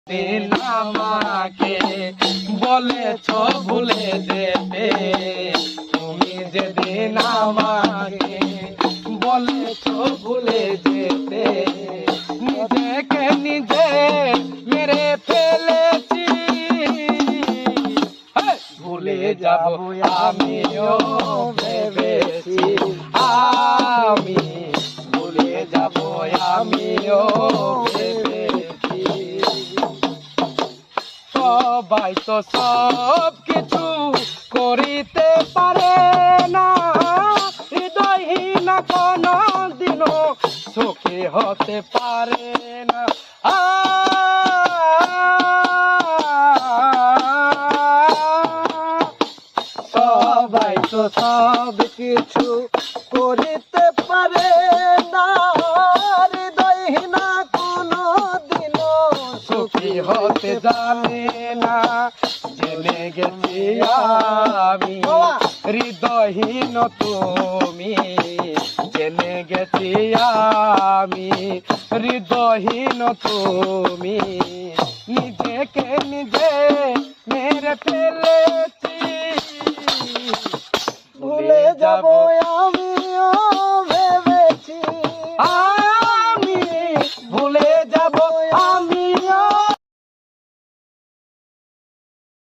দিন আমাকে বলেছ ভুলে যেতে, তুমি যেদিন আমাকে বলেছ ভুলে যেতে, নিজেকে নিজে মেরে ফেলেছি। ভুলে যাব আমিও ভেবেছি, আমি ভুলে যাব আমিও ভেবেছি। সবাই তো সব কিছু করিতে পারে না, হৃদয়হীন কোনো দিনও সুখী হতে পারে না। সবাই তো সব কিছু করিতে পারে না, হৃদয়হীন কোনো দিনও সুখী হতে জানে না। জেনে গেছি আমি হৃদয়হীন তুমি, জেনে গেছি আমি হৃদয়হীন তুমি, নিজেকে নিজে মেরে ফেলেছি। ভুলে যাব আমিও